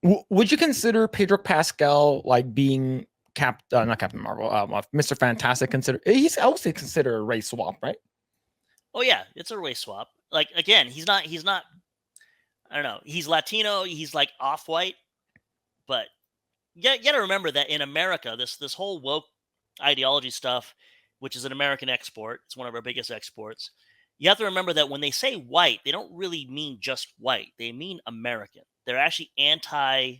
Would you consider Pedro Pascal like being not Captain Marvel, Mr. Fantastic? He's also considered a race swap, right? Oh yeah, it's a race swap. Like again, he's not. I don't know. He's Latino. He's like off white, but you got to remember that in America, this whole woke ideology stuff, which is an American export, it's one of our biggest exports. You have to remember that when they say white, they don't really mean just white. They mean American. They're actually anti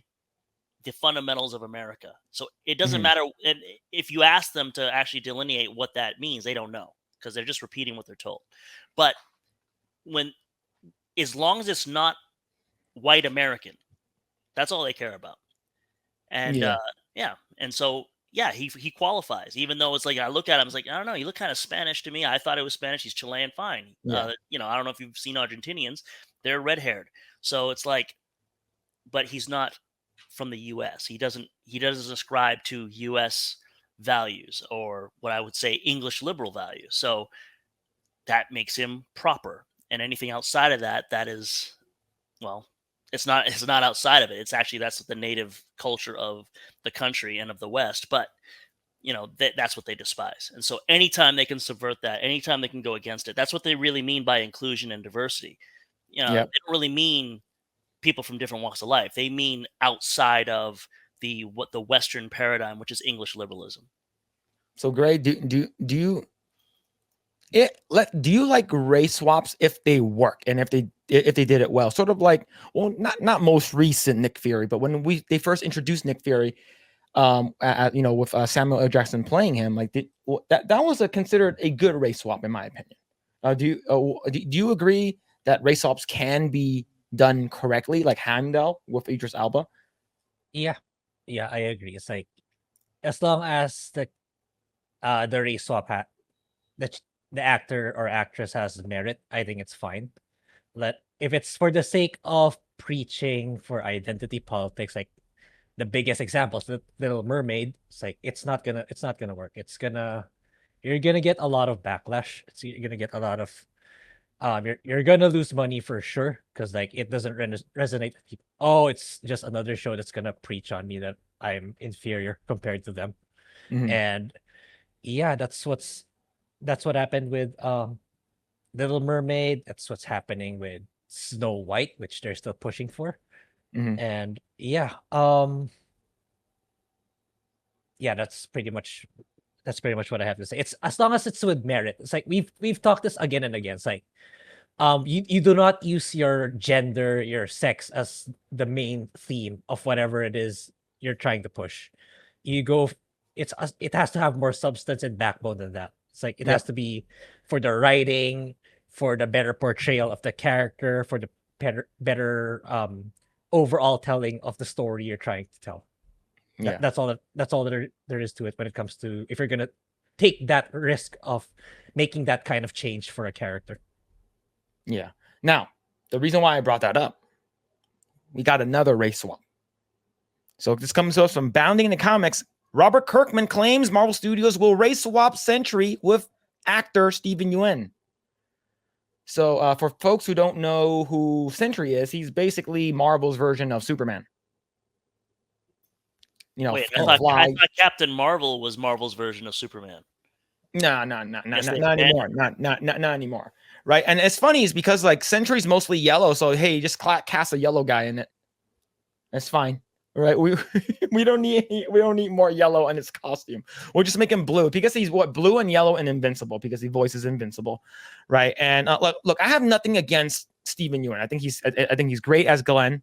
the fundamentals of America. So it doesn't Mhm. matter. And if you ask them to actually delineate what that means, they don't know because they're just repeating what they're told. But when, as long as it's not white American, that's all they care about. And Yeah. yeah, and so yeah, he qualifies. Even though it's like I look at him, it's like I don't know, he looked kind of Spanish to me. I thought it was Spanish. He's Chilean, fine. Yeah. I don't know if you've seen Argentinians; they're red haired. So it's like, but he's not from the U.S. He doesn't ascribe to U.S. values or what I would say English liberal values. So that makes him proper. And anything outside of that, that is, well, it's not outside of it. It's actually that's the native culture of the country and of the West. But that's what they despise. And so anytime they can subvert that, anytime they can go against it, that's what they really mean by inclusion and diversity. Yep. They don't really mean people from different walks of life. They mean outside of the Western paradigm, which is English liberalism. So, Grae, do you like race swaps if they work and if they did it well? Sort of like, well, not most recent Nick Fury, but when they first introduced Nick Fury, with Samuel L. Jackson playing him, like that was considered a good race swap in my opinion. Do you agree that race swaps can be done correctly, like Heimdall with Idris Elba? Yeah, yeah, I agree. It's like as long as the race swap the actor or actress has merit, I think it's fine. If it's for the sake of preaching for identity politics, like the biggest examples, the Little Mermaid, it's like it's not gonna work. You're gonna get a lot of backlash. You're gonna get a lot of you're gonna lose money for sure because like it doesn't resonate with people. Oh, it's just another show that's gonna preach on me that I'm inferior compared to them. Mm-hmm. And yeah, that's what happened with Little Mermaid. That's what's happening with Snow White, which they're still pushing for. Mm-hmm. And yeah, that's pretty much what I have to say. It's as long as it's with merit. It's like we've talked this again and again. It's like you do not use your gender, your sex as the main theme of whatever it is you're trying to push. You go it has to have more substance and backbone than that. It's like it has to be for the writing, for the better portrayal of the character, for the better overall telling of the story you're trying to tell. Yeah. That's all there is to it when it comes to if you're gonna take that risk of making that kind of change for a character. Yeah. Now, the reason why I brought that up, we got another race swap. So this comes to us from Bounding in the Comics. Robert Kirkman claims Marvel Studios will race swap Sentry with actor Steven Yuen. So for folks who don't know who Sentry is, he's basically Marvel's version of Superman. Wait, I thought Captain Marvel was Marvel's version of Superman. No, not anymore. Not anymore. Right. And it's funny is because like Sentry's mostly yellow. So, hey, just cast a yellow guy in it. That's fine. Right. We don't need more yellow in his costume. We'll just make him blue because he's blue and yellow and invincible because he voices invincible. Right. And look, I have nothing against Steven Yeun. I think he's great as Glenn.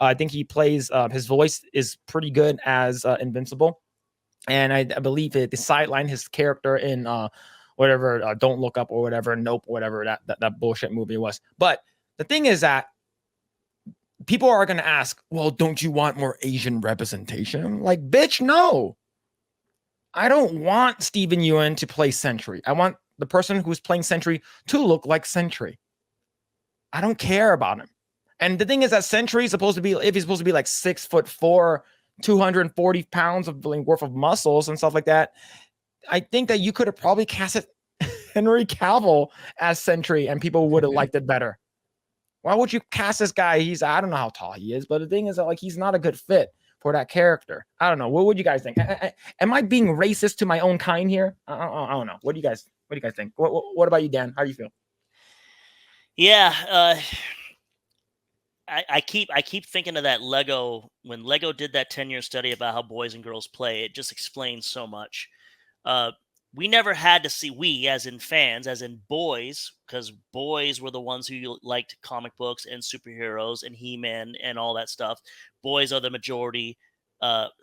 I think he plays his voice is pretty good as Invincible. And I believe they sidelined his character in whatever Don't Look Up or whatever, Nope, whatever that bullshit movie was. But the thing is that people are going to ask, well, don't you want more Asian representation? I'm like, bitch, no. I don't want Steven Yeun to play Sentry. I want the person who's playing Sentry to look like Sentry. I don't care about him. And the thing is that Sentry is supposed to be, if he's supposed to be like 6'4", 240 pounds of worth of muscles and stuff like that, I think that you could have probably casted Henry Cavill as Sentry and people would have liked it better. Why would you cast this guy? I don't know how tall he is, but the thing is that like he's not a good fit for that character. I don't know. What would you guys think? Am I being racist to my own kind here? I don't know. What do you guys think? What about you, Dan? How do you feel? Yeah, I keep thinking of that Lego when Lego did that 10-year study about how boys and girls play. It just explains so much. We never had to see, we as in fans, as in boys, because boys were the ones who liked comic books and superheroes and He-Man and all that stuff. Boys are the majority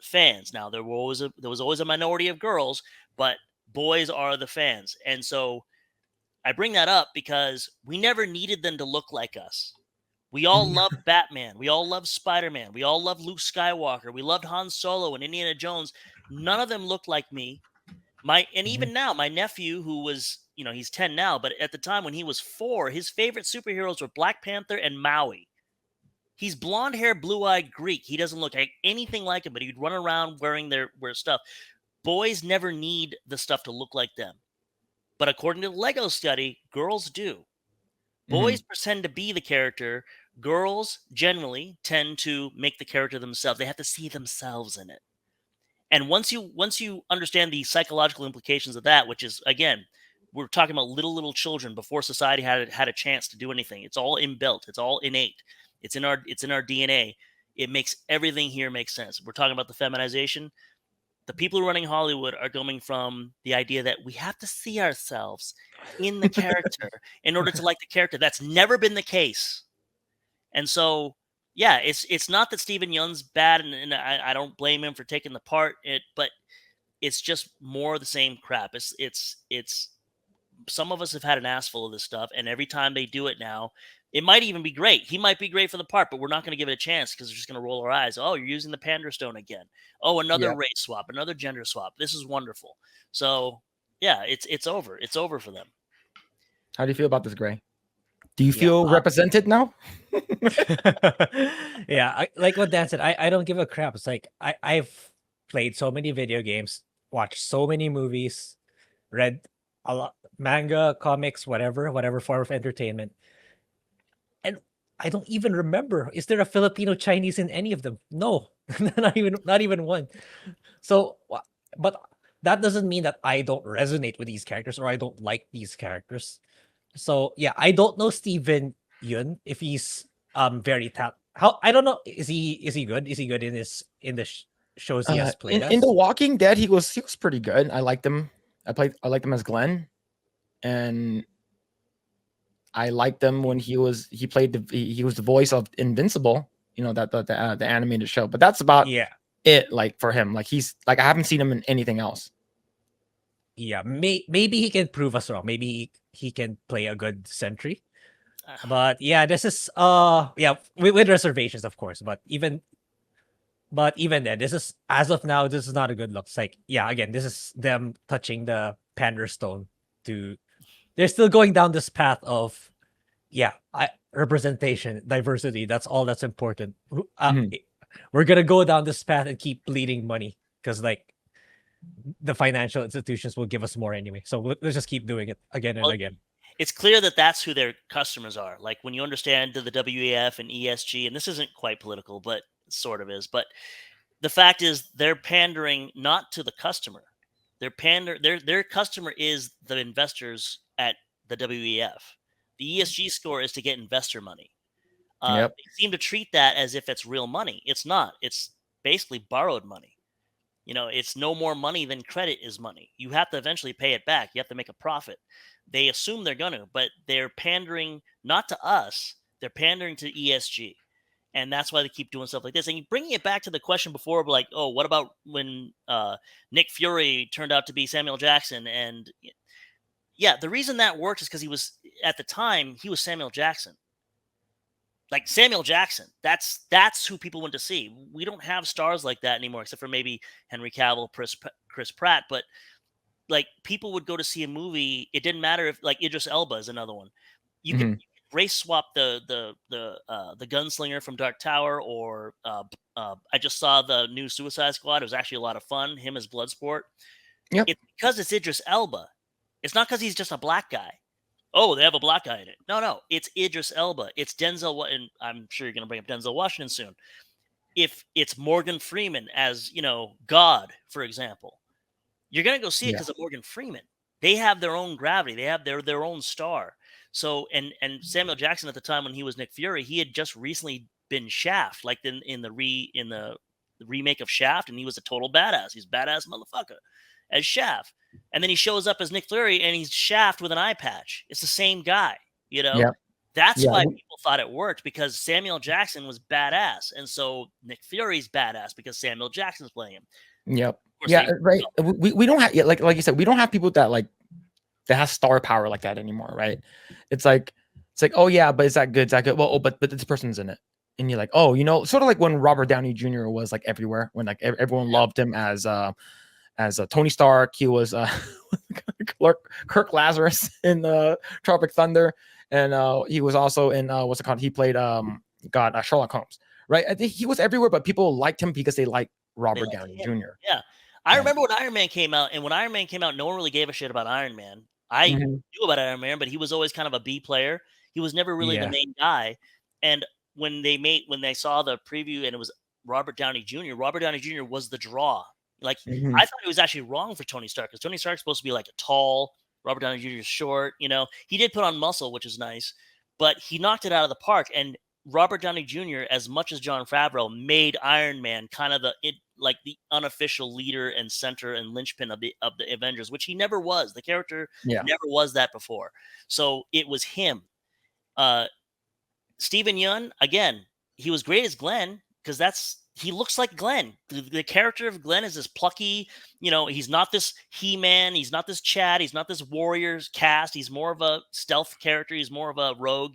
fans. Now there was always a minority of girls, but boys are the fans, and so I bring that up because we never needed them to look like us. We all loved Batman. We all loved Spider-Man. We all loved Luke Skywalker. We loved Han Solo and Indiana Jones. None of them looked like me. Even now, my nephew, who was, he's 10 now, but at the time when he was 4, his favorite superheroes were Black Panther and Maui. He's blonde hair, blue-eyed Greek. He doesn't look like anything like him, but he'd run around wearing their stuff. Boys never need the stuff to look like them. But according to the Lego study, girls do. Boys pretend to be the character. Girls generally tend to make the character themselves. They have to see themselves in it. And once you understand the psychological implications of that, which is, again, we're talking about little children before society had a chance to do anything. It's all inbuilt. It's all innate. It's in our DNA. It makes everything here make sense. We're talking about the feminization. The people running Hollywood are coming from the idea that we have to see ourselves in the character in order to like the character. That's never been the case. And so, yeah, it's not that Steven Yeun's bad, and I don't blame him for taking the part. But it's just more of the same crap. It's some of us have had an ass full of this stuff, and every time they do it now, it might even be great. He might be great for the part, but we're not going to give it a chance because we're just going to roll our eyes. Oh, you're using the pander stone again. Oh, another race swap, another gender swap. This is wonderful. So, yeah, it's over. It's over for them. How do you feel about this, Grae? Do you feel represented now? Yeah, like what Dan said, I don't give a crap. It's like I've played so many video games, watched so many movies, read a lot manga, comics, whatever form of entertainment. And I don't even remember. Is there a Filipino Chinese in any of them? No, not even one. So, but that doesn't mean that I don't resonate with these characters or I don't like these characters. So yeah, I don't know Steven Yeun if he's very I don't know. Is he good? Is he good in the shows he has played in The Walking Dead? He was pretty good. I liked him. I liked him as Glenn, and I liked him when he was the voice of Invincible. That the animated show. But that's about it. Like for him, like he's like I haven't seen him in anything else. Yeah, maybe he can prove us wrong. Maybe he can play a good Sentry. But yeah, this is with reservations, of course. But even then, this is as of now, this is not a good look. It's like, yeah, again, this is them touching the pander stone they're still going down this path of representation, diversity. That's all that's important. We're gonna go down this path and keep bleeding money because like the financial institutions will give us more anyway. So let's just keep doing it again and again. It's clear that that's who their customers are. Like when you understand the WEF and ESG, and this isn't quite political, but it sort of is. But the fact is they're pandering not to the customer. Their customer is the investors at the WEF. The ESG score is to get investor money. They seem to treat that as if it's real money. It's not. It's basically borrowed money. It's no more money than credit is money. You have to eventually pay it back. You have to make a profit. They assume they're going to, but they're pandering not to us. They're pandering to ESG. And that's why they keep doing stuff like this. And bringing it back to the question before, like, oh, what about when Nick Fury turned out to be Samuel Jackson? And yeah, the reason that worked is because he was, at the time, he was Samuel Jackson. Like Samuel Jackson, that's who people went to see. We don't have stars like that anymore, except for maybe Henry Cavill, Chris Pratt. But like people would go to see a movie. It didn't matter if like Idris Elba is another one. You could race swap the gunslinger from Dark Tower, or I just saw the new Suicide Squad. It was actually a lot of fun. Him as Bloodsport. Yep. It's because it's Idris Elba. It's not because he's just a black guy. oh, they have a black guy in it. No, it's Idris Elba. It's Denzel. And I'm sure you're going to bring up Denzel Washington soon. If it's Morgan Freeman as, God, for example, you're going to go see it because of Morgan Freeman. They have their own gravity. They have their own star. So, and Samuel Jackson at the time when he was Nick Fury, he had just recently been Shaft, like in the remake of Shaft, and he was a total badass. He's a badass motherfucker as Shaft. And then he shows up as Nick Fury, and he's Shaft with an eye patch. It's the same guy, Yeah. That's why people thought it worked, because Samuel Jackson was badass, and so Nick Fury's badass because Samuel Jackson's playing him. Yep. Yeah. Right. We don't have like you said, we don't have people that have star power like that anymore, right? It's like oh yeah, but is that good? Is that good? Well, oh, but this person's in it, and you're like, oh, sort of like when Robert Downey Jr. was like everywhere, when like everyone loved him as Tony Stark. He was Kirk Lazarus in Tropic Thunder, and he was also in what's it called? He played Sherlock Holmes, right? I think he was everywhere, but people liked him because they liked Robert Downey Jr. Yeah, I remember when Iron Man came out, and when Iron Man came out, no one really gave a shit about Iron Man. I knew about Iron Man, but he was always kind of a B player. He was never really the main guy. And when they saw the preview and it was Robert Downey Jr., Robert Downey Jr. was the draw. Like, I thought it was actually wrong for Tony Stark, because Tony Stark's supposed to be like a tall, Robert Downey Jr. is short. He did put on muscle, which is nice, but he knocked it out of the park. And Robert Downey Jr., as much as Jon Favreau, made Iron Man kind of the unofficial leader and center and linchpin of the Avengers, which he never was. The character never was that before. So it was him. Steven Yeun, again, he was great as Glenn, because he looks like Glenn. The character of Glenn is this plucky, he's not this He-Man, he's not this Chad, he's not this Warriors cast. He's more of a stealth character. He's more of a rogue,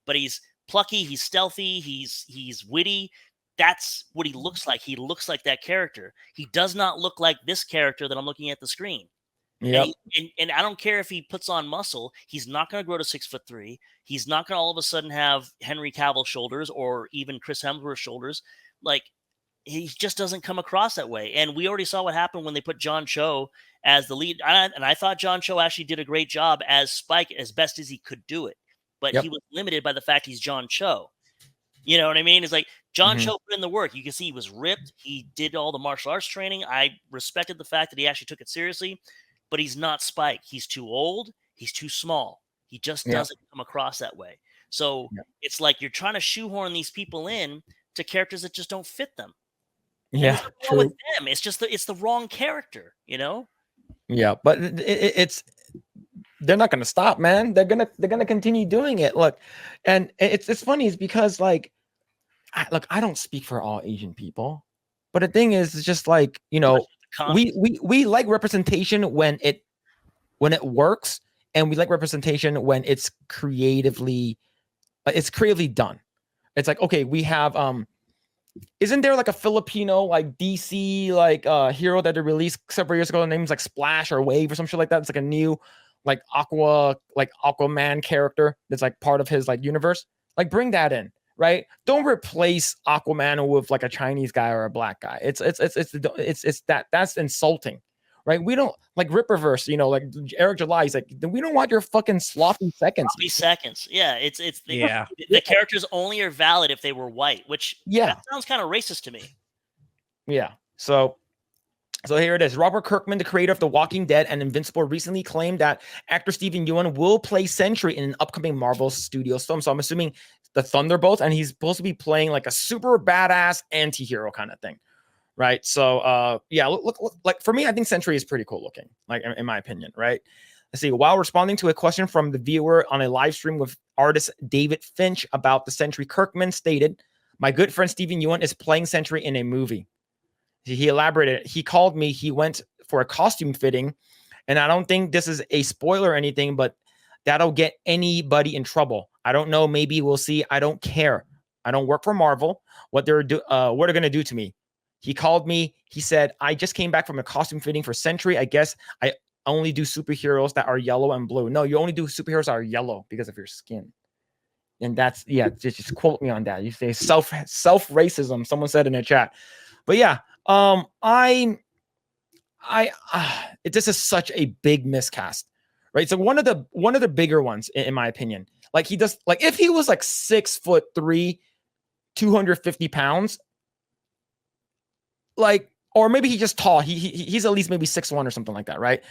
but he's plucky, he's stealthy, he's witty. That's what he looks like. He looks like that character. He does not look like this character that I'm looking at the screen. Yep. And I don't care if he puts on muscle. He's not going to grow to 6'3". He's not going to all of a sudden have Henry Cavill's shoulders or even Chris Hemsworth's shoulders. Like, he just doesn't come across that way. And we already saw what happened when they put John Cho as the lead. And I thought John Cho actually did a great job as Spike as best as he could do it. But he was limited by the fact he's John Cho. You know what I mean? It's like John Cho put in the work. You can see he was ripped. He did all the martial arts training. I respected the fact that he actually took it seriously, but he's not Spike. He's too old. He's too small. He just doesn't come across that way. So it's like you're trying to shoehorn these people in to characters that just don't fit them. Yeah, true. With them, it's just it's the wrong character, Yeah, but it's they're not going to stop, man. They're gonna continue doing it. Look, and it's funny is because I don't speak for all Asian people, but the thing is, it's just like we like representation when it works, and we like representation when it's creatively done. It's like, okay, we have isn't there like a Filipino DC hero that they released several years ago? The name's like Splash or Wave or some shit like that. It's like a new Aquaman character that's like part of his universe. Like, bring that in, right? Don't replace Aquaman with like a Chinese guy or a black guy. That's insulting, right? We don't like Ripperverse, like Eric July. He's like, we don't want your fucking sloppy seconds. Sloppy seconds. Yeah, the characters only are valid if they were white, which that sounds kind of racist to me. Yeah. So here it is. Robert Kirkman, the creator of The Walking Dead and Invincible, recently claimed that actor Steven Yeun will play Sentry in an upcoming Marvel Studios film. So I'm assuming the Thunderbolts, and he's supposed to be playing like a super badass anti-hero kind of thing, right? So look, like for me, I think Sentry is pretty cool looking, like in my opinion, right? Let's see. While responding to a question from the viewer on a live stream with artist David Finch about the Sentry, Kirkman stated, "My good friend Steven Yeun is playing Sentry in a movie." He elaborated. He called me. He went for a costume fitting, and I don't think this is a spoiler or anything, but that'll get anybody in trouble. I don't know. Maybe we'll see. I don't care. I don't work for Marvel. What they're gonna do to me? He called me. He said, "I just came back from a costume fitting for Sentry. I guess I only do superheroes that are yellow and blue." No, you only do superheroes that are yellow because of your skin. And that's just quote me on that. You say self racism. Someone said in the chat, but yeah. This is such a big miscast, right? So one of the bigger ones, in my opinion. Like he does, like if he was like 6'3", 250 pounds, like, or maybe he's just tall. He's at least maybe 6'1" or something like that, right?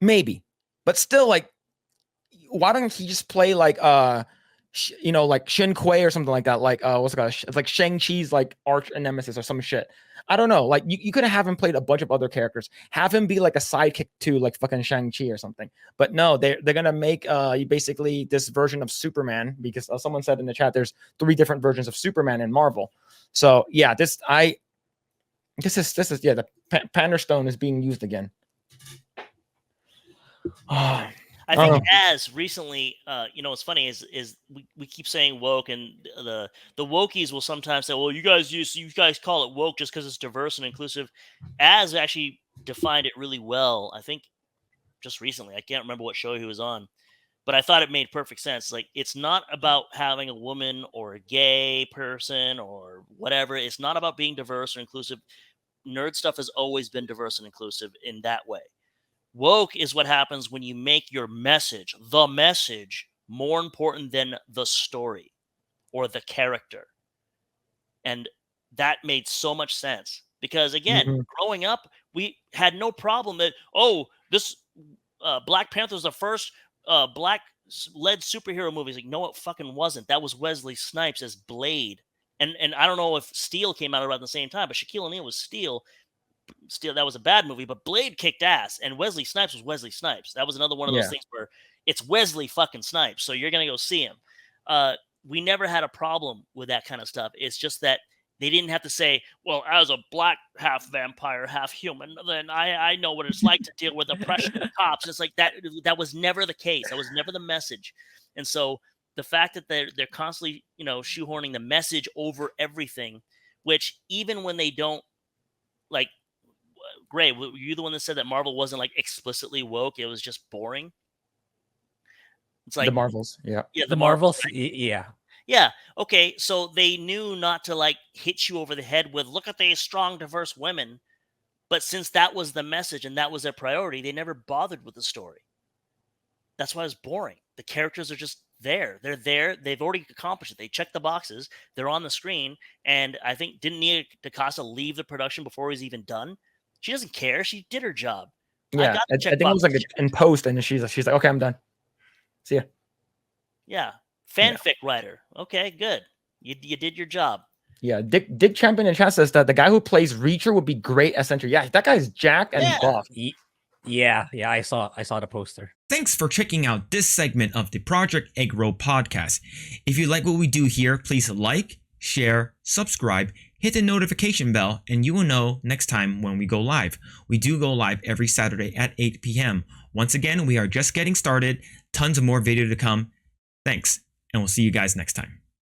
Maybe, but still, like, why don't he just play like like Shin Kui or something like that? Like what's it called? It's like Shang-Chi's like arch nemesis or some shit. I don't know. Like you could have him played a bunch of other characters. Have him be like a sidekick to like fucking Shang-Chi or something. But no, they're gonna make basically this version of Superman, because someone said in the chat there's 3 different versions of Superman in Marvel. So yeah, this is the Pander Stone is being used again. I think as recently, what's funny is we keep saying woke, and the wokies will sometimes say, well, you guys call it woke just because it's diverse and inclusive. As actually defined it really well, I think just recently. I can't remember what show he was on, but I thought it made perfect sense. Like, it's not about having a woman or a gay person or whatever. It's not about being diverse or inclusive. Nerd stuff has always been diverse and inclusive in that way. Woke is what happens when you make your message, the message, more important than the story or the character. And that made so much sense because, again, growing up, we had no problem that, this Black Panther was the first black-led superhero movie. It's like, no, it fucking wasn't. That was Wesley Snipes as Blade. And I don't know if Steel came out around the same time, but Shaquille O'Neal was Steel, that was a bad movie, but Blade kicked ass, and Wesley Snipes was Wesley Snipes. That was another one of those things where it's Wesley fucking Snipes, so you're gonna go see him. We never had a problem with that kind of stuff. It's just that they didn't have to say, well, as a black half vampire, half human, then I know what it's like to deal with oppression and cops. And it's like that was never the case. That was never the message. And so the fact that they're constantly, shoehorning the message over everything, which even when they don't, like, Grae, were you the one that said that Marvel wasn't like explicitly woke? It was just boring. It's like the Marvels, the Marvels, right? Yeah. Okay. So they knew not to like hit you over the head with, look at these strong, diverse women. But since that was the message and that was their priority, they never bothered with the story. That's why it was boring. The characters are just there. They're there. They've already accomplished it. They checked the boxes. They're on the screen. And I think, didn't Nia DaCosta leave the production before it was even done? She doesn't care. She did her job. Yeah, I think it was like in post, and she's like, okay, I'm done. See ya. Yeah. Fanfic writer. Okay, good. You did your job. Yeah, Dick Champion in chat says that the guy who plays Reacher would be great as Sentry. Yeah, that guy's jacked and buff. Yeah, I saw the poster. Thanks for checking out this segment of the Project Eggroll podcast. If you like what we do here, please like, share, subscribe, hit the notification bell, and you will know next time when we go live. We do go live every Saturday at 8 p.m. Once again, we are just getting started. Tons of more video to come. Thanks, and we'll see you guys next time.